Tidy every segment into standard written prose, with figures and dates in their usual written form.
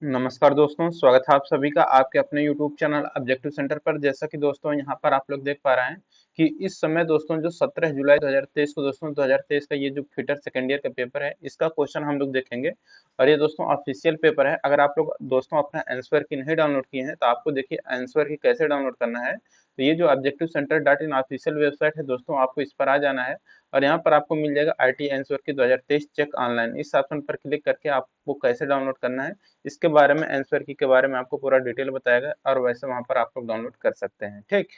नमस्कार दोस्तों, स्वागत है आप सभी का आपके अपने YouTube चैनल ऑब्जेक्टिव सेंटर पर। जैसा कि दोस्तों यहाँ पर आप लोग देख पा रहे हैं कि इस समय दोस्तों जो 17 जुलाई 2023 को दोस्तों 2023 का ये जो फिटर सेकेंड ईयर का पेपर है, इसका क्वेश्चन हम लोग देखेंगे। और ये दोस्तों ऑफिशियल पेपर है। अगर आप लोग दोस्तों अपना आंसर की नहीं डाउनलोड किए हैं तो आपको देखिए आंसर की कैसे डाउनलोड करना है। तो ये जो objective centre dot in official website है दोस्तों, आपको इस पर आ जाना है और यहाँ पर आपको मिल जाएगा IT आंसर की 2023 चेक ऑनलाइन। इस ऑप्शन पर क्लिक करके आपको कैसे डाउनलोड करना है इसके बारे में, आंसर की के बारे में आपको पूरा डिटेल बताएगा और वैसे वहां पर आप लोग डाउनलोड कर सकते हैं। ठीक।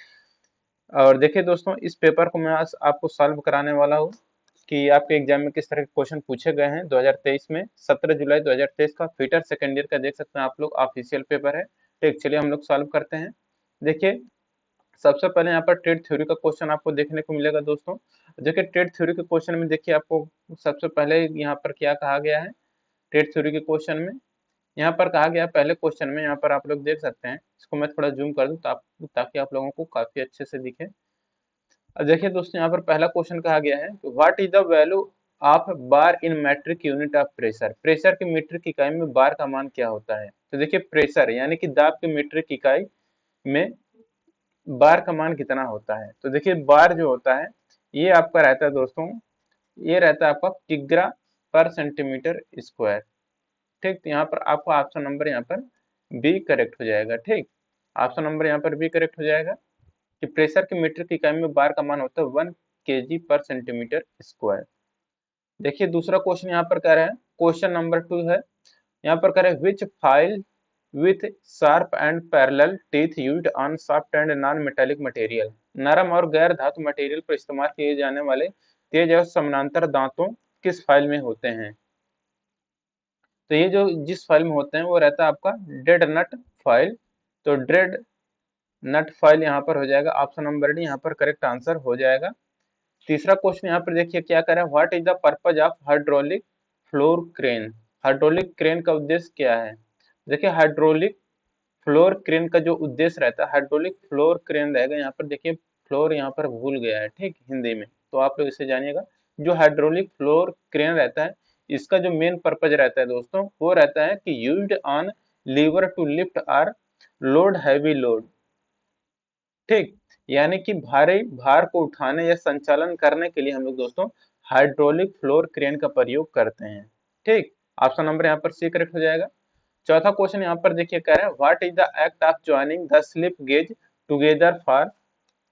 और देखिए दोस्तों, इस पेपर को मैं आज आपको सॉल्व कराने वाला हूँ कि आपके एग्जाम में किस तरह के क्वेश्चन पूछे गए हैं 2023 में। 17 जुलाई 2023 का फिटर सेकेंड ईयर का देख सकते हैं आप लोग, ऑफिशियल पेपर है। ठीक, चलिए हम लोग सॉल्व करते हैं। देखिए, सबसे पहले यहाँ पर ट्रेड थ्योरी का क्वेश्चन आपको देखने को मिलेगा दोस्तों। देखिए, ट्रेड थ्योरी के क्वेश्चन में देखिए आपको सबसे पहले यहाँ पर क्या कहा गया है। ट्रेड थ्योरी के क्वेश्चन में यहाँ पर कहा गया पहले क्वेश्चन में, यहाँ पर आप लोग देख सकते हैं। इसको मैं थोड़ा जूम कर दूं ताकि आप लोगों को काफी अच्छे से दिखे। अब देखिए दोस्तों, यहाँ पर पहला क्वेश्चन कहा गया है कि what is the value of bar in metric unit of pressure. Pressure की मीट्रिक इकाई में बार का मान क्या होता है। तो देखिए, प्रेशर यानी कि दाब की मीट्रिक इकाई में बार का मान कितना होता है। तो देखिए, बार जो होता है ये आपका रहता है दोस्तों, ये रहता है आपका किग्रा पर सेंटीमीटर स्क्वायर। ठीक, तो यहाँ पर आपका ऑप्शन नंबर यहाँ पर बी करेक्ट हो जाएगा। ठीक, ऑप्शन नंबर यहाँ पर बी करेक्ट हो जाएगा कि प्रेशर के मीटर की इकाई में बार का मान होता है 1 kg पर सेंटीमीटर स्क्वायर। देखिए, दूसरा क्वेश्चन यहाँ पर कह रहा है, क्वेश्चन नंबर 2 है। यहाँ पर कह रहे हैं which file with sharp and parallel teeth used on soft and non metallic material. नरम और गैर धातु मटेरियल पर इस्तेमाल किए जाने वाले तेज और समानांतर दांतों किस फाइल में होते हैं। तो ये जो जिस फाइल में होते हैं वो रहता है आपका डेड नट फाइल। तो डेड नट फाइल यहाँ पर हो जाएगा ऑप्शन नंबर डी, यहाँ पर करेक्ट आंसर हो जाएगा। तीसरा क्वेश्चन यहाँ पर देखिए क्या कर रहा है, what is the purpose of hydraulic floor crane. Hydraulic crane का उद्देश्य क्या है। देखिए, हाइड्रोलिक फ्लोर क्रेन का जो उद्देश्य रहता है, हाइड्रोलिक फ्लोर क्रेन रहेगा। यहाँ पर देखिए, फ्लोर यहाँ पर भूल गया है ठीक हिंदी में, तो आप लोग इसे जानिएगा। जो हाइड्रोलिक फ्लोर क्रेन रहता है, इसका जो मेन पर्पज रहता है दोस्तों, वो रहता है कि used on lever to lift or load heavy load. ठीक, यानी कि भारी भार को उठाने या संचालन करने के लिए हम लोग दोस्तों हाइड्रोलिक फ्लोर क्रेन का प्रयोग करते हैं। ठीक, ऑप्शन नंबर यहाँ पर सी करेक्ट हो जाएगा। चौथा क्वेश्चन यहाँ पर देखिए कह रहा है, what is the act of joining the slip gauge together for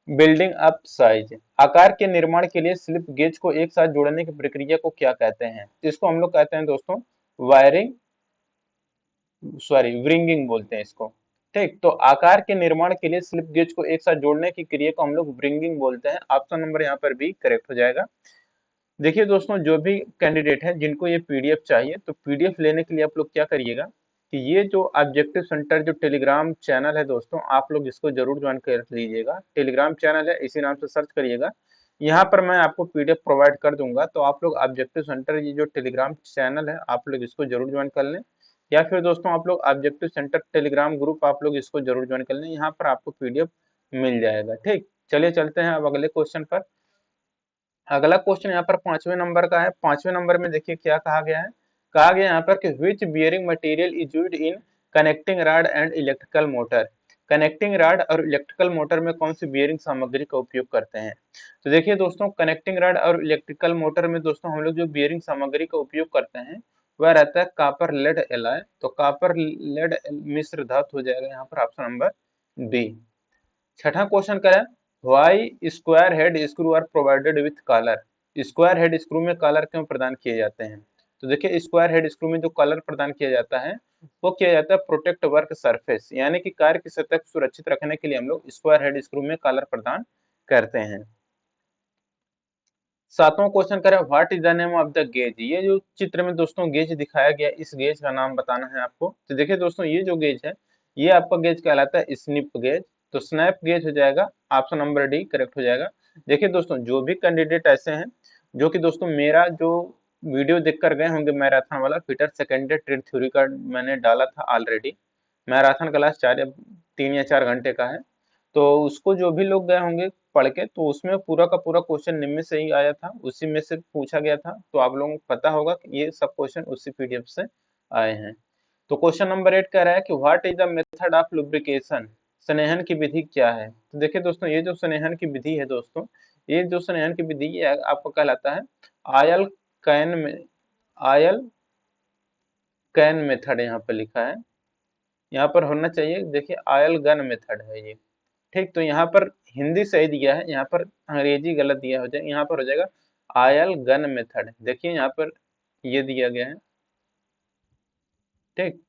building up size. आकार के निर्माण के लिए स्लिप गेज को एक साथ जोड़ने की प्रक्रिया को क्या कहते हैं। इसको हम लोग कहते हैं दोस्तों वायरिंग, सॉरी व्रिंगिंग बोलते हैं इसको। ठीक, तो आकार के निर्माण के लिए स्लिप गेज को एक साथ जोड़ने की क्रिया को हम लोग व्रिंगिंग बोलते हैं। ऑप्शन नंबर यहाँ पर भी करेक्ट हो जाएगा। देखिए दोस्तों, जो भी कैंडिडेट है जिनको ये पीडीएफ चाहिए, तो पीडीएफ लेने के लिए आप लोग क्या करिएगा कि ये जो ऑब्जेक्टिव सेंटर जो टेलीग्राम चैनल है दोस्तों, आप लोग इसको जरूर ज्वाइन कर लीजिएगा। टेलीग्राम चैनल है, इसी नाम से सर्च करिएगा। यहाँ पर मैं आपको पीडीएफ प्रोवाइड कर दूंगा, तो आप लोग ऑब्जेक्टिव सेंटर ये जो टेलीग्राम चैनल है आप लोग इसको जरूर ज्वाइन कर लें। या फिर दोस्तों आप लोग ऑब्जेक्टिव सेंटर टेलीग्राम ग्रुप आप लोग इसको जरूर ज्वाइन कर लें, यहाँ पर आपको पीडीएफ मिल जाएगा। ठीक, चलिए चलते हैं अब अगले क्वेश्चन पर। अगला क्वेश्चन यहाँ पर 5वें नंबर का है। 5वें नंबर में देखिए क्या कहा गया है। कहा गया यहाँ पर कि which bearing material is used in connecting rod and electrical motor. Connecting rod और इलेक्ट्रिकल मोटर में कौन सी बियरिंग सामग्री का उपयोग करते हैं। तो देखिए दोस्तों, कनेक्टिंग रॉड और इलेक्ट्रिकल मोटर में दोस्तों हम लोग जो बियरिंग सामग्री का उपयोग करते हैं वह रहता है कॉपर लेड एलॉय। तो कॉपर लेड मिश्र धातु हो जाएगा यहाँ पर ऑप्शन नंबर बी। छठा क्वेश्चन करें, why square head screw are provided with collar. Square head screw में कॉलर क्यों प्रदान किए जाते हैं। तो देखिए, स्क्वायर हेड स्क्रू में जो कॉलर प्रदान किया जाता है वो किया जाता है प्रोटेक्ट वर्क सरफेस, यानी कि कार्य की सतह को सुरक्षित रखने के लिए हम लोग स्क्वायर हेड स्क्रू में कॉलर प्रदान करते हैं। सातवां क्वेश्चन करें, what is the name of the gauge. ये जो चित्र में दोस्तों गेज दिखाया गया, इस गेज का नाम बताना है आपको। तो देखिए दोस्तों, ये जो गेज है ये आपका गेज कहलाता है स्निप गेज। तो स्नैप गेज हो जाएगा, ऑप्शन नंबर डी करेक्ट हो जाएगा। देखिए दोस्तों, जो भी कैंडिडेट ऐसे हैं जो कि दोस्तों मेरा जो वीडियो देखकर गए होंगे मैराथन वाला fitter second year trade theory का मैंने डाला था ऑलरेडी। मैराथन क्लास 3 या 4 घंटे का है। तो उसको जो भी लोग गए होंगे पढ़ के, तो उसमें पूरा का पूरा क्वेश्चन निम्न से ही आया था, उसी में से पूछा गया था। तो आप लोगों को पता होगा कि ये सब क्वेश्चन उसी पीडीएफ से आए हैं। तो क्वेश्चन नंबर 8 कह रहा है कि what is the method of lubrication, स्नेहन की विधि क्या है। तो देखिए दोस्तों, ये जो स्नेहन की विधि है दोस्तों, ये जो स्नेहन की विधि है आपको कहलाता है आयल कैन में, आयल कैन मेथड यहाँ पर लिखा है, यहाँ पर होना चाहिए, देखिए आयल गन मेथड है ये। ठीक, तो यहाँ पर हिंदी सही दिया है, यहाँ पर अंग्रेजी गलत दिया हो जाए, यहाँ पर हो जाएगा आयल गन मेथड। देखिए यहाँ पर ये दिया गया है। ठीक,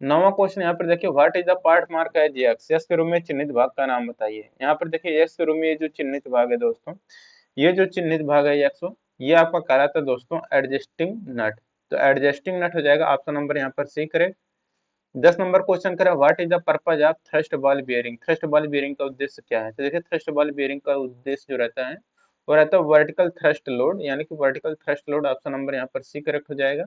नौवां क्वेश्चन यहाँ पर देखिए, what is the part mark as X, yes के रूप में चिन्हित भाग का नाम बताइए। यहाँ पर देखिए यस के रूप में ये जो चिन्हित भाग है दोस्तों, ये जो चिन्हित भाग है एक्स, ये आपका कहलाता है दोस्तों एडजस्टिंग नट। तो एडजस्टिंग नट हो जाएगा ऑप्शन नंबर यहाँ पर सी करेक्ट। 10 नंबर क्वेश्चन करें, what is the purpose of thrust ball bearing, thrust ball bearing का उद्देश्य क्या है। तो देखिए थ्रस्ट बॉल बियरिंग का उद्देश्य जो रहता है वो रहता है वर्टिकल थ्रस्ट लोड, यानी कि vertical thrust load, option number यहाँ पर सी करेक्ट हो जाएगा।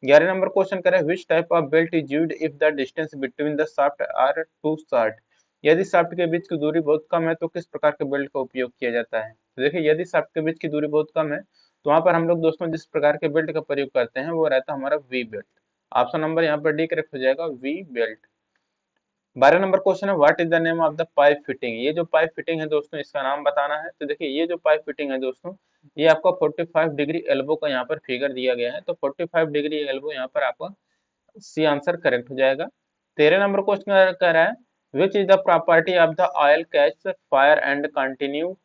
11 नंबर क्वेश्चन करें, which type of belt is used if the distance between the shaft are too short, यदि शाफ्ट के बीच की दूरी बहुत कम है तो किस प्रकार के बेल्ट का उपयोग किया जाता है। तो देखिए यदि शाफ्ट के बीच की दूरी बहुत कम है तो वहां पर हम लोग दोस्तों जिस प्रकार के बेल्ट का प्रयोग करते हैं वो रहता है हमारा वी बेल्ट। ऑप्शन नंबर यहाँ पर डी करेक्ट हो जाएगा, वी बेल्ट। 12 नंबर क्वेश्चन है, what is the name of the pipe fitting, ये जो पाइप फिटिंग है दोस्तों इसका नाम बताना है। तो देखिए ये जो पाइप फिटिंग है दोस्तों, ये आपका 45 डिग्री एल्बो का यहाँ पर फिगर दिया गया है, तो 45 डिग्री एल्बो यहाँ पर आपका सी आंसर करेक्ट हो जाएगा। 13 नंबर क्वेश्चन कह रहा है, which is the property of the oil catch fire and continue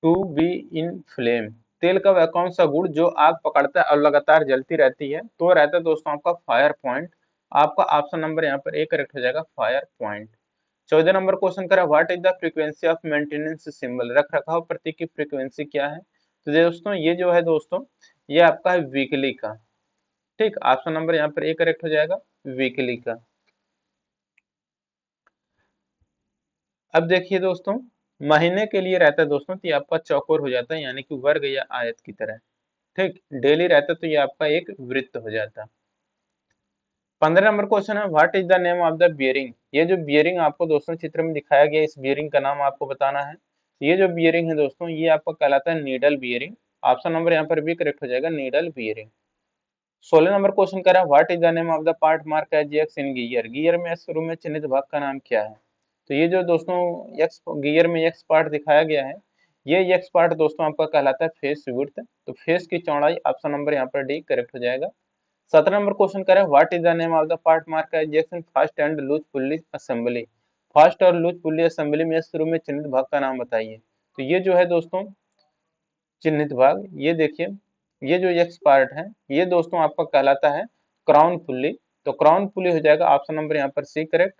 to be in flame, तेल का वह कौन सा गुण जो आग पकड़ता है और लगातार जलती रहती है, तो रहता है दोस्तों आपका फायर पॉइंट। आपका ऑप्शन नंबर यहाँ पर ए करेक्ट हो जाएगा, फायर पॉइंट। 14 नंबर क्वेश्चन करा, what is the frequency of maintenance symbol, रख रखाव प्रतीक की फ्रीक्वेंसी क्या है। तो दोस्तों ये जो है दोस्तों, ये आपका है वीकली का। ठीक, ऑप्शन नंबर यहाँ पर ए करेक्ट हो जाएगा, वीकली का। अब देखिए दोस्तों, महीने के लिए रहता है दोस्तों तो ये आपका चौकोर हो जाता है, यानी कि वर्ग या आयत की तरह। ठीक, डेली रहता तो ये आपका एक वृत्त हो जाता। 15 नंबर क्वेश्चन है, what is the name of the bearing, ये जो बियरिंग आपको दोस्तों चित्र में दिखाया गया इस बियरिंग का नाम आपको बताना है। ये जो बियरिंग है दोस्तों ये आपका कहलाता है नीडल बियरिंग। ऑप्शन नंबर यहाँ पर भी करेक्ट हो जाएगा, नीडल बियरिंग। 16 नंबर क्वेश्चन कह रहा है, what is the name of the part mark as X in gear, gear में एक्स के रूप में चिन्हित भाग का नाम क्या है। तो ये जो दोस्तों एक्स गियर में एक्स पार्ट दिखाया गया है, ये एक्स पार्ट दोस्तों आपका कहलाता है फेस विड्थ। तो फेस की चौड़ाई, ऑप्शन नंबर यहाँ पर डी करेक्ट हो जाएगा। 17 नंबर क्वेश्चन करें, what is the name of the part mark as X in fast and loose pulley assembly, fast और लूज पुल्ली असेंबली में शुरू में चिन्हित भाग का नाम बताइए। तो ये जो है दोस्तों चिन्हित भाग, ये देखिए ये जो एक्स पार्ट है ये दोस्तों आपका कहलाता है क्राउन पुल्ली। तो क्राउन पुल्ली हो जाएगा ऑप्शन नंबर यहाँ पर सी करेक्ट।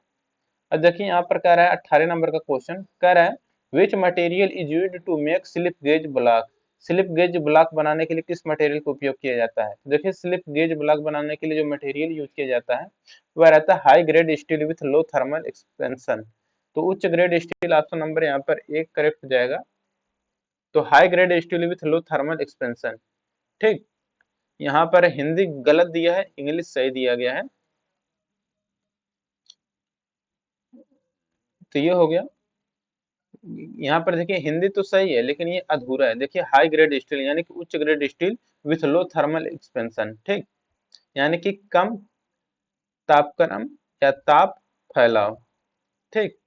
अब देखिए यहाँ पर कह रहा है 18 नंबर का क्वेश्चन कह रहा है, which material is used to make slip gauge block, slip gauge block बनाने के लिए किस मटेरियल का उपयोग किया जाता है। तो देखिए स्लिप गेज ब्लॉक बनाने के लिए जो मटेरियल यूज किया जाता है वह रहता है high grade steel with low thermal expansion. तो उच्च ग्रेड स्टील, ऑप्शन नंबर यहाँ पर एक करेक्ट हो जाएगा। तो high grade steel with low thermal expansion. ठीक, यहाँ पर हिंदी गलत दिया है, इंग्लिश सही दिया गया है। तो ये हो गया, यहाँ पर देखिए हिंदी तो सही है लेकिन ये अधूरा है। देखिए हाई ग्रेड स्टील यानी कि उच्च grade steel with low thermal expansion. ठीक, यानी कि कम तापक्रम या ताप फैलाव। ठीक,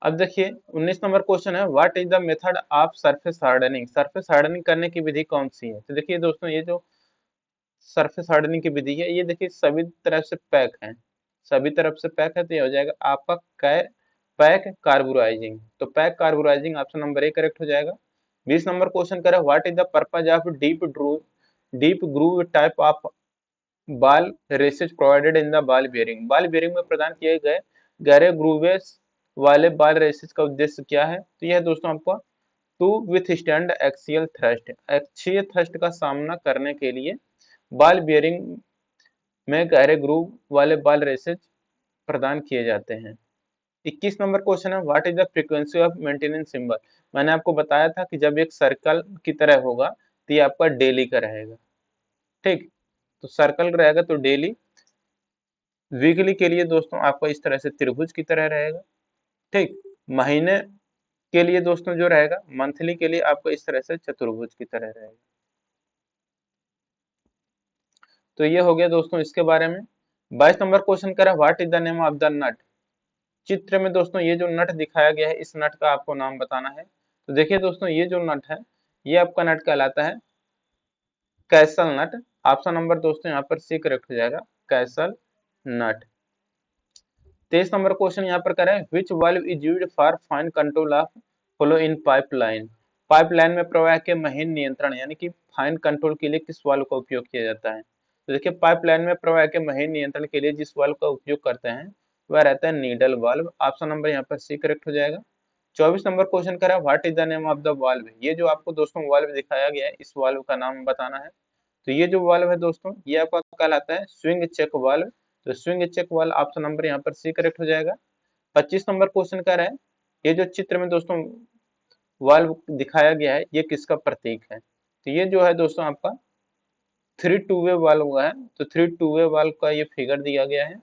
अब देखिए 19 नंबर क्वेश्चन है, what is the method of surface hardening, surface hardening करने की विधि कौन सी है। तो देखिए दोस्तों ये जो सरफेस हार्डनिंग की विधि है ये देखिए सभी तरफ से पैक है, सभी तरफ से पैक है, तो ये हो जाएगा आपका पैक कार्बोराइजिंग। तो pack carburising, option number A correct हो जाएगा। 20 नंबर क्वेश्चन करें, what is the purpose of deep groove type of ball races provided in the ball bearing, ball bearing में प्रदान किए गए गहरे ग्रूवेस वाले बॉल रेसेज का उद्देश्य क्या है। तो यह दोस्तों आपको to withstand axial thrust, अक्षीय थ्रस्ट का सामना करने के लिए बॉल बेयरिंग में गहरे ग्रूव वाले बॉल रेसेज प्रदान किए जाते हैं। 21 नंबर क्वेश्चन है, what is the frequency of maintenance symbol, मैंने आपको बताया था कि जब एक सर्कल की तरह होगा तो ये आपका डेली का रहेगा। ठीक, तो सर्कल रहेगा तो डेली। वीकली के लिए दोस्तों आपका इस तरह से त्रिभुज की तरह रहेगा। ठीक, महीने के लिए दोस्तों जो रहेगा, मंथली के लिए आपको इस तरह से चतुर्भुज की तरह रहेगा। तो ये हो गया दोस्तों इसके बारे में। 22 नंबर क्वेश्चन कह रहा है what is the name of the nut. चित्र में दोस्तों ये जो नट दिखाया गया है, इस नट का आपको नाम बताना है। तो देखिए दोस्तों, ये जो नट है, ये आपका नट कहलाता है कैसल नट। ऑप्शन नंबर दोस्तों यहाँ पर सी करेक्ट हो जाएगा, कैसल नट। 23 नंबर क्वेश्चन यहाँ पर करें which valve is used for fine control of flow in pipeline. Pipeline में प्रवाह के महीन नियंत्रण यानी कि फाइन कंट्रोल के लिए किस वाल्व का उपयोग किया जाता है। तो देखिए, पाइपलाइन में प्रवाह के महीन नियंत्रण के लिए जिस वाल्व का उपयोग करते हैं वह रहता है नीडल वाल्व। ऑप्शन नंबर यहाँ पर सी करेक्ट हो जाएगा। 24 नंबर क्वेश्चन करा what is the name of the valve. ये जो आपको दोस्तों वाल्व दिखाया गया है, इस वाल्व का नाम बताना है। तो ये जो वाल्व है दोस्तों, ये आपका कहलाता है स्विंग चेक वाल्व। तो swing check valve option number यहाँ पर सी करेक्ट हो जाएगा। 25 नंबर क्वेश्चन कह रहा है ये जो चित्र में दोस्तों वाल्व दिखाया गया है, ये किसका प्रतीक है। तो ये जो है दोस्तों आपका 3 टू वे वाल्व है। तो 3 टू वे वाल्व का ये फिगर दिया गया है।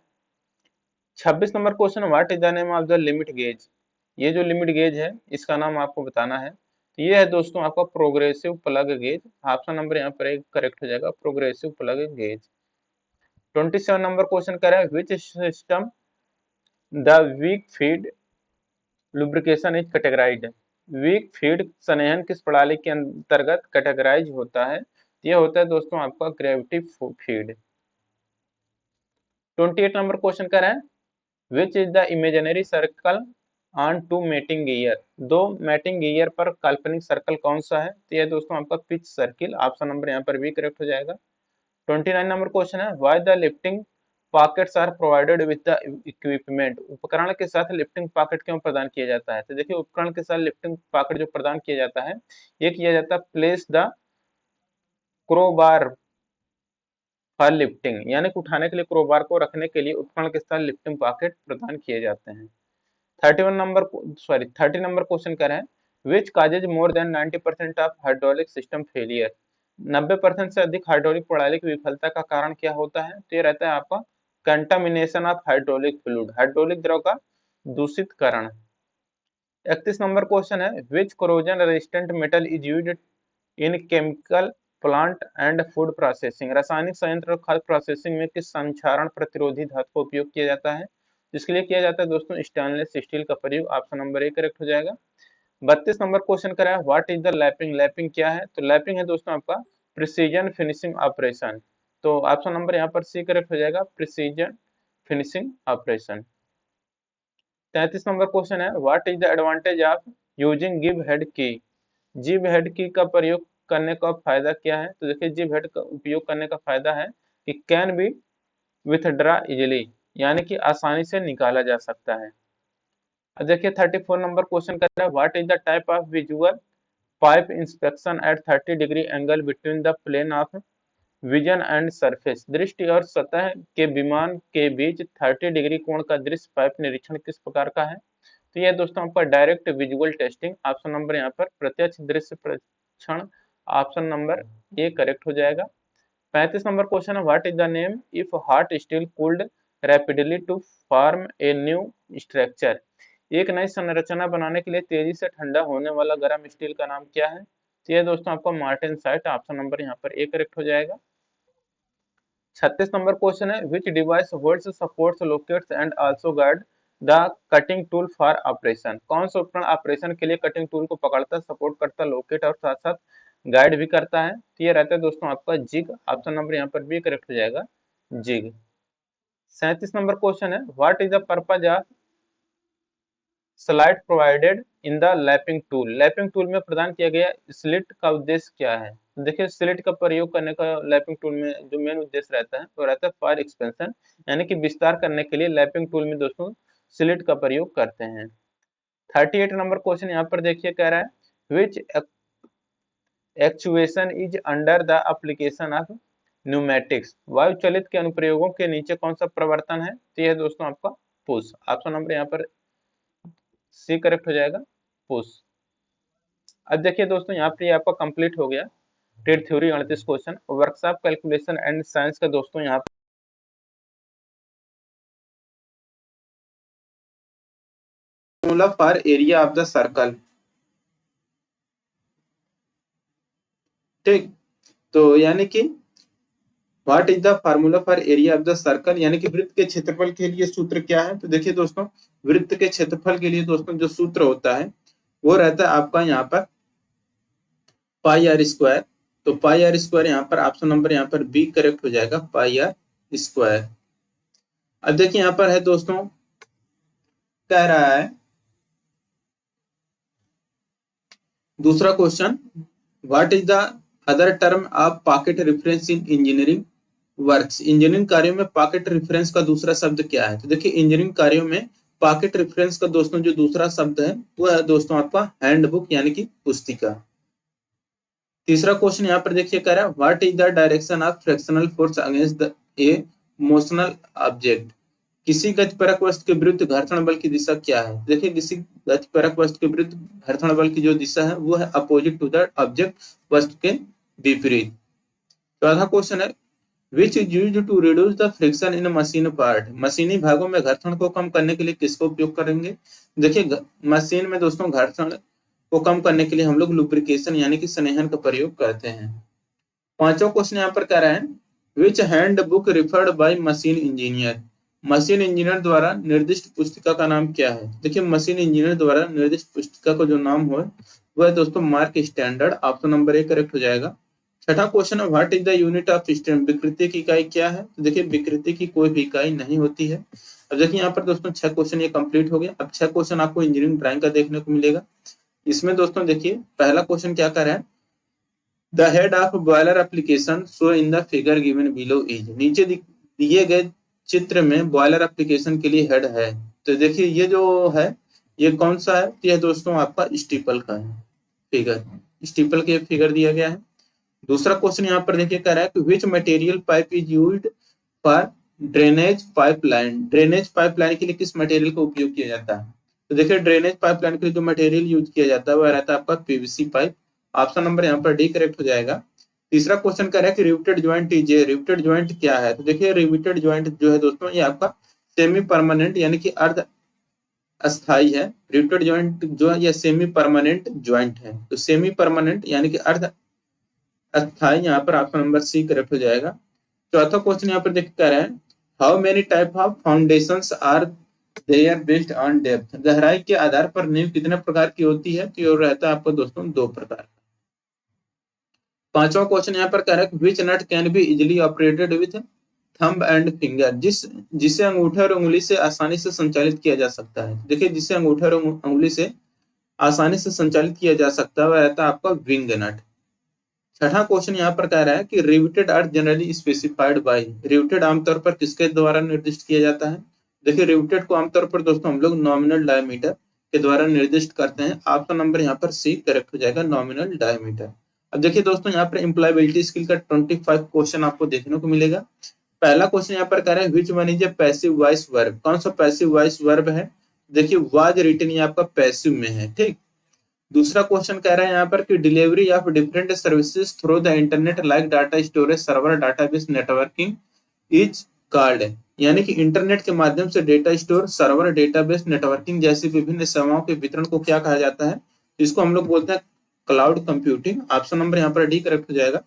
26 number question what is the name of the limit gauge. ये जो लिमिट गेज है, इसका नाम आपको बताना है। तो ये है दोस्तों आपका progressive plug gauge. Option number यहाँ पर एक करेक्ट हो जाएगा, progressive plug gauge. 27 number question कर रहा है which system the wick feed lubrication is categorised. Wick feed संघनन किस प्रणाली के अंतर्गत कैटेगराइज होता है। ये होता है दोस्तों आपका ग्रेविटी फीड। 28 नंबर क्वेश्चन कर रहा है which is the imaginary circle on two mating gear. दो मैटिंग गियर पर काल्पनिक सर्कल कौन सा है। तो यह दोस्तों आपका पिच सर्किल। ऑप्शन नंबर यहाँ पर भी करेक्ट हो जाएगा। 29 नंबर क्वेश्चन है why the lifting pockets are provided with the equipment. उपकरण के साथ लिफ्टिंग पॉकेट क्यों प्रदान किया जाता है। तो देखिए, उपकरण के साथ लिफ्टिंग पॉकेट जो प्रदान किया जाता है, ये किया जाता है place the crowbar for lifting, यानी कि उठाने के लिए क्रोबार को रखने के लिए उपकरण के साथ लिफ्टिंग पॉकेट प्रदान किए जाते हैं। 30 नंबर क्वेश्चन कर रहे हैं which causes more than 90% of hydraulic system failure. 90% से अधिक हाइड्रोलिक प्रणाली की विफलता का कारण क्या होता है। तो ये रहता है आपका contamination of hydraulic fluid, hydraulic द्रव का दूषित करण। 31 नंबर क्वेश्चन है which corrosion resistant metal is used in chemical plant and food processing. रासायनिक संयंत्र और खाद्य प्रोसेसिंग में किस संक्षारण प्रतिरोधी धातु का उपयोग किया जाता है। इसके लिए किया जाता है दोस्तों स्टेनलेस स्टील का प्रयोग। ऑप्शन नंबर ए करेक्ट हो जाएगा। 32 नंबर क्वेश्चन करा है what is the lapping. Lapping क्या है। तो लैपिंग है दोस्तों आपका प्रिसीजन फिनिशिंग ऑपरेशन। तो ऑप्शन नंबर यहाँ पर सी करेक्ट हो जाएगा, precision finishing operation. 33 number question है what is the advantage of using गिव हेड की। जिब हेड की का प्रयोग करने का फायदा क्या है। तो देखिए, जिब हेड का उपयोग करने का फायदा है कि कैन बी विथड्रा इजिली, यानी कि आसानी से निकाला जा सकता है। अब देखिए 34 नंबर क्वेश्चन कर रहा है what is the type of visual pipe inspection at 30 degree angle between the plane of vision and surface. दृष्टि और सतह के विमान के बीच 30 डिग्री कोण का दृश्य पाइप निरीक्षण किस प्रकार का है। तो यह दोस्तों आपका direct visual testing. Option number यहाँ पर प्रत्यक्ष दृश्य परीक्षण। ऑप्शन नंबर ए करेक्ट हो जाएगा। 35 नंबर क्वेश्चन है what is the name if hot steel cooled rapidly to form a new structure. एक नई संरचना बनाने के लिए तेजी से ठंडा होने वाला गर्म स्टील का नाम क्या है। तो ये दोस्तों आपका मार्टेनसाइट। ऑप्शन नंबर यहाँ पर ए करेक्ट हो जाएगा। 36 नंबर क्वेश्चन है विच device holds supports locates and also guard the cutting tool for operation. कौन सा उपकरण ऑपरेशन के लिए कटिंग टूल को पकड़ता, सपोर्ट करता, लोकेट और साथ साथ गाइड भी करता है। तो ये रहता है दोस्तों आपका जिग। ऑप्शन नंबर यहाँ पर भी करेक्ट हो जाएगा, जिग। 37 नंबर क्वेश्चन है what is the purpose of slide provided in the lapping tool. Lapping tool में प्रदान किया गया स्लिट का उद्देश्य क्या है। देखिए, स्लिट का प्रयोग करने का लैपिंग टूल में जो मेन उद्देश्य रहता है वो रहता है फायर एक्सपेंशन, यानी कि विस्तार करने के लिए लैपिंग टूल में दोस्तों स्लिट का प्रयोग करते हैं। 38 नंबर क्वेश्चन यहाँ पर देखिए कह रहा है which actuation is under the application of pneumatics. वायु चलित के अनुप्रयोगों के नीचे कौन सा प्रवर्तन है। तो यह दोस्तों आपका पुश। ऑप्शन नंबर यहाँ पर सी करेक्ट हो जाएगा, पुश। अब देखिए दोस्तों, यहाँ पे आपका कंप्लीट हो गया trade theory 38 question. Workshop calculation and science का दोस्तों यहाँ formula for area of the circle. ठीक, तो यानी कि what is the formula for area of the circle, यानी कि वृत्त के क्षेत्रफल के लिए सूत्र क्या है। तो देखिए दोस्तों, वृत्त के क्षेत्रफल के लिए दोस्तों जो सूत्र होता है वो रहता है आपका यहाँ पर पाई आर स्क्वायर। तो पाई आर स्क्वायर यहाँ पर ऑप्शन नंबर यहाँ पर बी करेक्ट हो जाएगा, पाई आर स्क्वायर। अब देखिए यहाँ पर है दोस्तों, कह रहा है दूसरा question, what is the other term of pocket reference in engineering works. Engineering कार्यों में पॉकेट रेफरेंस का दूसरा शब्द क्या है। तो देखिए इंजीनियरिंग कार्यों में पॉकेट रेफरेंस का दोस्तों जो दूसरा शब्द है वो है दोस्तों आपका हैंडबुक, यानी कि पुस्तिका। तीसरा क्वेश्चन यहाँ पर देखिए कह रहा है, what is the direction of frictional force against the A motional object. किसी गतिपरक वस्तु के विरुद्ध घर्षण बल की दिशा क्या है। देखिए किसी गतिपरक वस्तु के विरुद्ध घर्षण बल की जो दिशा है वो है अपोजिट टू द ऑब्जेक्ट, वस्तु के विपरीत। चौथा क्वेश्चन है, which is used to reduce the friction in machine part. मशीनी भागों में घर्षण को कम करने के लिए किसका उपयोग करेंगे। देखिए मशीन में दोस्तों घर्षण को कम करने के लिए हम लोग लुब्रिकेशन यानी कि स्नेहन का प्रयोग करते हैं। पांचवा क्वेश्चन यहाँ पर कह रहा है, which handbook referred by machine engineer. Machine engineer द्वारा निर्दिष्ट पुस्तिका का नाम क्या है। देखिए मशीन इंजीनियर द्वारा निर्दिष्ट पुस्तिका का जो नाम हो वह है दोस्तों mark standard. Option number A correct हो जाएगा। छठा क्वेश्चन है, what is the unit of strength. विकृति की इकाई क्या है। तो देखिए विकृति की कोई भी इकाई नहीं होती है। अब देखिए यहाँ पर दोस्तों 6 क्वेश्चन ये कंप्लीट हो गया। अब 6 क्वेश्चन आपको इंजीनियरिंग ड्राइंग का देखने को मिलेगा। इसमें दोस्तों देखिए पहला क्वेश्चन क्या कर रहा है, the head of boiler application show in the figure given below is. नीचे दिए गए चित्र में बॉयलर एप्लीकेशन के लिए हेड है। तो देखिए ये जो है ये कौन सा है, ये दोस्तों आपका स्टीपल का है फिगर, स्टीपल के फिगर दिया गया है। दूसरा क्वेश्चन यहाँ पर देखिए कह रहा है कि which material pipe is used for drainage pipeline. Drainage pipeline के लिए किस मटेरियल का उपयोग किया जाता है। तो देखिए ड्रेनेज पाइपलाइन के लिए जो मटेरियल यूज किया जाता है वह रहता है आपका पीवीसी पाइप। ऑप्शन नंबर यहाँ पर डी करेक्ट हो जाएगा। तीसरा क्वेश्चन कह रहा है कि riveted joint is a. Riveted joint क्या है। तो देखिए रिवेटेड ज्वाइंट जो है दोस्तों ये आपका सेमी परमानेंट यानी कि अर्ध अस्थाई है। रिवेटेड ज्वाइंट जो है ये सेमी परमानेंट ज्वाइंट है। तो सेमी परमानेंट यानी कि अर्ध अस्थाई, यहाँ पर ऑप्शन नंबर सी करेक्ट हो जाएगा। चौथा क्वेश्चन यहाँ पर देख कर रहे हैं, how many type of foundations are there based on depth. गहराई के आधार पर नींव कितने प्रकार की होती है। तो ये रहता है आपको दोस्तों 2 प्रकार। पांचवा क्वेश्चन यहाँ पर कह रहा है, which nut can be easily operated with thumb and finger. जिसे अंगूठे और उंगली से आसानी से संचालित किया जा सकता है। देखिए जिसे अंगूठे और उंगली से आसानी से संचालित किया जा सकता है वह रहता है आपका विंग नट। छठा क्वेश्चन यहाँ पर कह रहा है कि riveted are generally specified by. Riveted आमतौर पर किसके द्वारा निर्दिष्ट किया जाता है। देखिए रिवेटेड को आमतौर पर दोस्तों हम लोग नॉमिनल डायमीटर के द्वारा निर्दिष्ट करते हैं। ऑप्शन नंबर यहाँ पर सी करेक्ट हो जाएगा, नॉमिनल डायमीटर। अब देखिए दोस्तों यहाँ पर एम्प्लॉयबिलिटी स्किल का 25 क्वेश्चन आपको देखने को मिलेगा। पहला क्वेश्चन यहाँ पर कह रहा है, which one is a passive voice verb. कौन सा पैसिव वॉइस वर्ब है। देखिए वाज रिटन ये आपका पैसिव में है। ठीक, दूसरा क्वेश्चन कह रहा है यहाँ पर कि delivery of different services through the internet like data storage server database networking is called. यानी कि इंटरनेट के माध्यम से data store server database networking जैसी विभिन्न सेवाओं के वितरण को क्या कहा जाता है। इसको हम लोग बोलते हैं क्लाउड कंप्यूटिंग। ऑप्शन नंबर यहाँ पर डी करेक्ट हो जाएगा।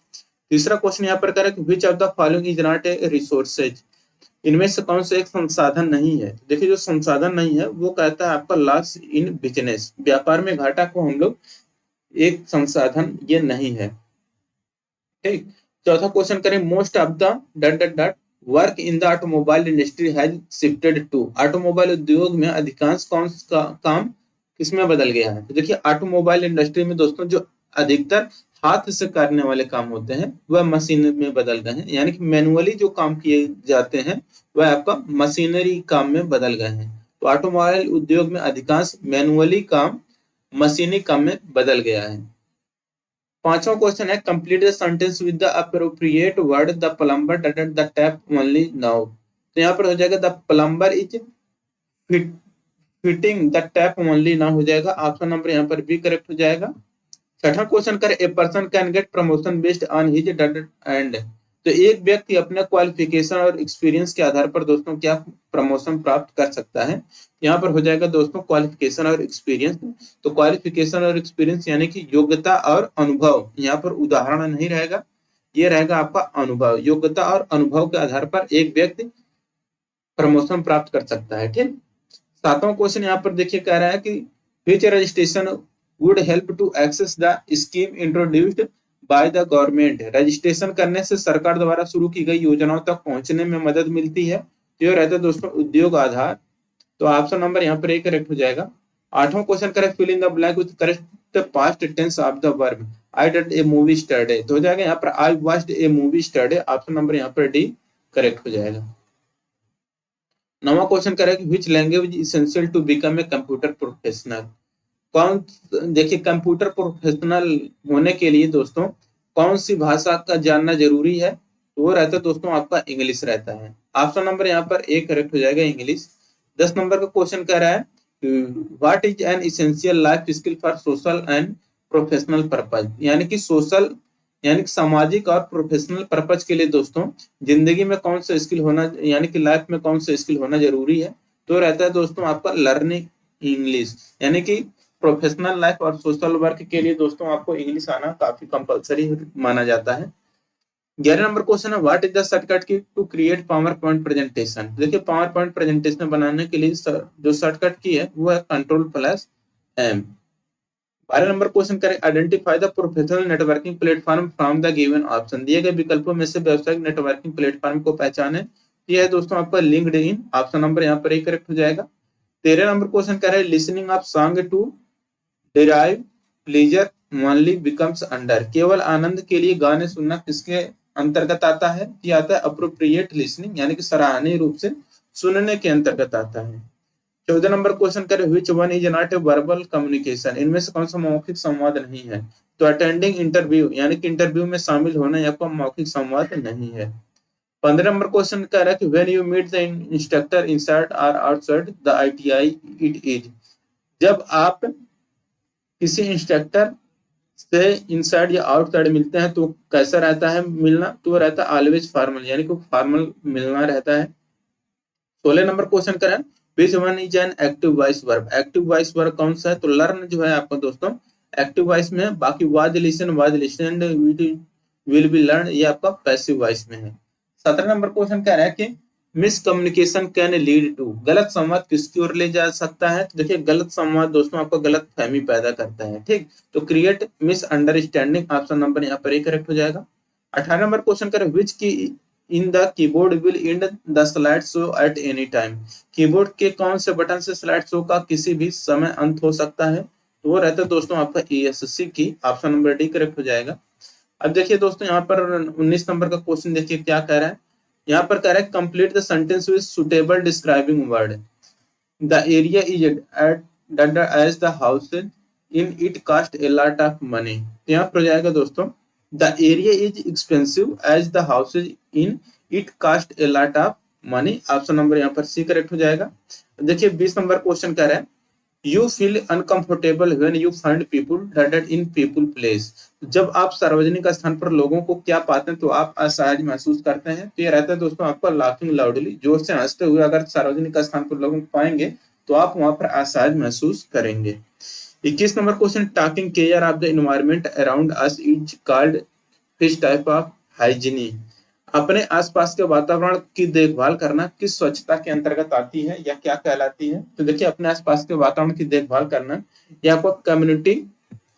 तीसरा क्वेश्चन यहाँ पर कह रहा है कि which of the following is not a resources. इनमें से कौन सा एक संसाधन नहीं है। देखिए जो संसाधन नहीं है वो कहता है आपका लॉस इन बिजनेस। व्यापार में घाटा को हम लोग एक संसाधन ये नहीं है। ठीक, चौथा क्वेश्चन करें, most of the dot dot dot work in the automobile industry has shifted to. Automobile उद्योग में अधिकांश कौन सा काम किसमें बदल गया है। तो देखिए ऑटोमोबाइल इंडस्ट्री में दोस्तों जो अधिकतर हाथ से करने वाले काम होते हैं वह मशीन में बदल गए हैं। यानी कि मैनुअली जो काम किए जाते हैं वह आपका मशीनरी काम में बदल गए हैं। तो ऑटोमोबाइल उद्योग में अधिकांश मैनुअली काम मशीनी काम में बदल गया है। पांचवा क्वेश्चन है, complete the sentence with the appropriate word the plumber dot the tap only now. तो यहाँ पर हो जाएगा the plumber is fitting the tap only now हो जाएगा। ऑप्शन नंबर यहाँ पर बी करेक्ट हो जाएगा। छठा क्वेश्चन कर, a person can get promotion based on his dot and. तो एक व्यक्ति अपने क्वालिफिकेशन और एक्सपीरियंस के आधार पर दोस्तों क्या प्रमोशन प्राप्त कर सकता है। यहाँ पर हो जाएगा दोस्तों क्वालिफिकेशन और एक्सपीरियंस। तो क्वालिफिकेशन और एक्सपीरियंस यानी कि योग्यता और अनुभव, यहाँ पर उदाहरण नहीं रहेगा, ये रहेगा आपका अनुभव। योग्यता और अनुभव के आधार पर एक व्यक्ति प्रमोशन प्राप्त कर सकता है। ठीक, सातवां क्वेश्चन यहाँ पर देखिए कह रहा है कि which registration would help to access the scheme introduced by the government. Registration करने से सरकार द्वारा शुरू की गई योजनाओं तक पहुंचने में मदद मिलती है। तो ये रहता है दोस्तों उद्योग आधार। तो ऑप्शन नंबर यहाँ पर एक करेक्ट हो जाएगा। आठवां question correct, fill in the blank with correct past tense of the verb. I did a movie yesterday, तो हो जाएगा यहाँ पर I watched a movie yesterday. Option number यहाँ पर डी करेक्ट हो जाएगा। नवा question correct, which language essential to become a computer professional. कौन, देखिए कंप्यूटर प्रोफेशनल होने के लिए दोस्तों कौन सी भाषा का जानना जरूरी है, तो वो रहता है दोस्तों आपका इंग्लिश रहता है। ऑप्शन नंबर यहाँ पर एक करेक्ट हो जाएगा इंग्लिश। 10 नंबर का क्वेश्चन कह रहा है what is an essential life skill for social and professional purpose. यानी कि सोशल यानी कि सामाजिक और प्रोफेशनल पर्पज के लिए दोस्तों जिंदगी में कौन सा स्किल होना, यानी कि लाइफ में कौन सा स्किल होना जरूरी है, तो रहता है दोस्तों आपका लर्निंग इंग्लिश। यानी कि प्रोफेशनल लाइफ और सोशल वर्क के लिए दोस्तों आपको इंग्लिश आना काफी कंपलसरी माना जाता है। 11 नंबर क्वेश्चन है what is the shortcut key to create PowerPoint presentation. देखिए पावर पॉइंट प्रेजेंटेशन बनाने के लिए जो शॉर्टकट की है वो है Ctrl+M। 12 नंबर क्वेश्चन करें identify the professional networking platform from the given option. दिए गए विकल्पों में से व्यावसायिक नेटवर्किंग प्लेटफॉर्म को पहचाने। ये है दोस्तों आपका लिंक्डइन। ऑप्शन नंबर यहाँ पर एक करेक्ट हो जाएगा। 13 नंबर क्वेश्चन करें listening of song to derive pleasure only becomes under. केवल आनंद के लिए गाने सुनना किसके अंतर्गत आता है, ये आता है अप्रोप्रिएट लिसनिंग, यानी कि सराहनीय रूप से सुनने के अंतर्गत आता है। 14 नंबर क्वेश्चन करें which one is not a verbal communication. इनमें से कौन सा मौखिक संवाद नहीं है, तो अटेंडिंग इंटरव्यू यानी कि इंटरव्यू में शामिल होना या कोई मौखिक संवाद नहीं है। 15 नंबर क्वेश्चन कह रहा है कि when you meet the instructor inside और outside the ITI it is. जब आप किसी इंस्ट्रक्टर से इनसाइड या आउटसाइड मिलते हैं तो कैसा रहता है मिलना, तो रहता है ऑलवेज फॉर्मल, यानी कि फॉर्मल मिलना रहता है। 16 नंबर क्वेश्चन करें which one is an active voice verb. Active voice verb कौन सा है, तो लर्न जो है आपका दोस्तों एक्टिव वॉइस में है। बाकी was listen will be learn ये आपका पैसिव वॉइस में है। 17 नंबर क्वेश्चन कह रहा है कि मिसकम्युनिकेशन कैन लीड टू। गलत संवाद किसकी ओर ले जा सकता है, तो देखिए गलत संवाद दोस्तों आपको गलत फहमी पैदा करता है। ठीक, तो क्रिएट मिसअंडरस्टैंडिंग। ऑप्शन नंबर यहाँ पर करेक्ट हो जाएगा। 18 नंबर क्वेश्चन करें विच की in the keyboard will and the slide show at any time. Keyboard के कौन से बटन से स्लाइड शो का किसी भी समय अंत हो सकता है, तो वो रहता है दोस्तों आपका ESC की। ऑप्शन नंबर डी करेक्ट हो जाएगा। अब देखिए दोस्तों यहाँ पर 19 नंबर का क्वेश्चन देखिए क्या कह रहा है। यहाँ पर कह रहा है complete the sentence with suitable describing word. The area is at as the house in it cost a lot of money. यहाँ पर हो जाएगा दोस्तों the area is expensive as the houses in it cost a lot of money. Option number यहाँ पर C correct हो जाएगा। देखिए 20 नंबर क्वेश्चन कह रहा है you feel uncomfortable when you find people gathered in people place. जब आप सार्वजनिक स्थान पर लोगों को क्या पाते हैं तो आप असहज महसूस करते हैं। तो ये रहता है दोस्तों आपका लाफिंग लाउडली, जोर से हंसते हुए अगर सार्वजनिक स्थान पर लोगों को पाएंगे तो आप वहां पर असहज महसूस करेंगे। 21 number question talking care of the environment around us is called किस टाइप ऑफ हाइजीनी। अपने आसपास के वातावरण की देखभाल करना किस स्वच्छता के अंतर्गत आती है या क्या कहलाती है, तो देखिए अपने आसपास के वातावरण की देखभाल करना या आपको कम्युनिटी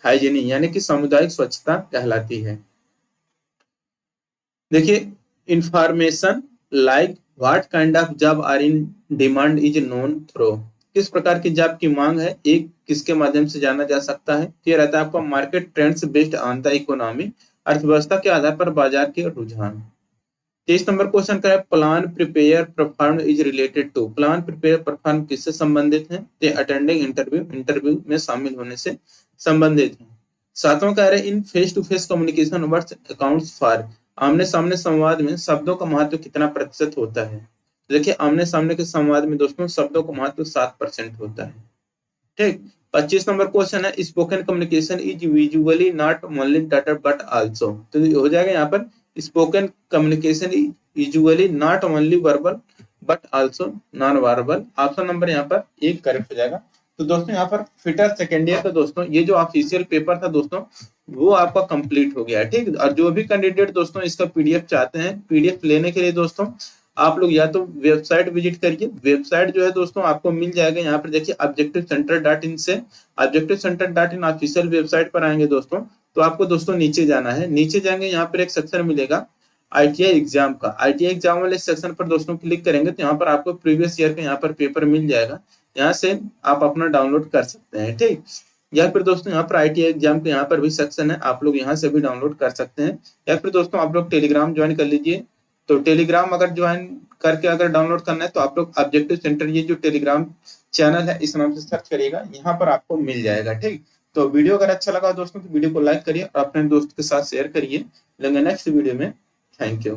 हाइजीनी यानी कि सामुदायिक स्वच्छता कहलाती है। देखिए information like what kind of job are in demand is known through. किस प्रकार की जॉब की मांग है एक किसके माध्यम से जाना जा सकता है, ये रहता है आपका market trends based on the economy. अर्थव्यवस्था के आधार पर बाजार के रुझान। 23 नंबर क्वेश्चन का है plan prepare perform is related to. Plan prepare perform किससे संबंधित है, ये अटेंडिंग इंटरव्यू में शामिल होने से संबंधित है। सातवां कह रहे in face to face communication words accounts for. आमने सामने संवाद में शब्दों का महत्व कितना प्रतिशत होता है, देखिए आमने सामने के संवाद में दोस्तों शब्दों का महत्व 7% होता है। ठीक, 25 नंबर क्वेश्चन है spoken communication is visually not only daughter but also. तो हो जाएगा यहाँ पर spoken communication usually not only verbal but also known verbal. Option number यहाँ पर एक करेक्ट हो जाएगा। तो दोस्तों यहाँ पर फिटर सेकेंड ईयर का दोस्तों ये जो ऑफिशियल पेपर था दोस्तों वो आपका कंप्लीट हो गया है, ठीक। और जो भी कैंडिडेट दोस्तों इसका पीडीएफ चाहते हैं, पीडीएफ लेने के लिए दोस्तों आप लोग या तो वेबसाइट विजिट करिए। वेबसाइट जो है दोस्तों आपको मिल जाएगा, यहाँ पर देखिए objectivecenter.in से objectivecenter.in ऑफिशियल वेबसाइट पर आएंगे दोस्तों तो आपको दोस्तों नीचे जाना है। नीचे जाएंगे यहाँ पर एक सेक्शन मिलेगा आईटीआई एग्जाम का। आईटीआई एग्जाम वाले सेक्शन पर दोस्तों क्लिक करेंगे तो यहाँ पर आपको प्रीवियस ईयर का यहाँ पर पेपर मिल जाएगा, यहाँ से आप अपना डाउनलोड कर सकते हैं, ठीक। या फिर दोस्तों यहाँ पर आईटीआई एग्जाम के यहाँ पर भी सेक्शन है, आप लोग यहाँ से भी डाउनलोड कर सकते हैं। या फिर दोस्तों आप लोग टेलीग्राम ज्वाइन कर लीजिए। तो टेलीग्राम अगर ज्वाइन करके अगर डाउनलोड करना है तो आप लोग ऑब्जेक्टिव सेंटर ये जो टेलीग्राम चैनल है इस नाम से सर्च करिएगा, यहाँ पर आपको मिल जाएगा, ठीक। तो वीडियो अगर अच्छा लगा दोस्तों तो वीडियो को लाइक करिए और अपने दोस्त के साथ शेयर करिए। लेंगे नेक्स्ट वीडियो में। Thank you.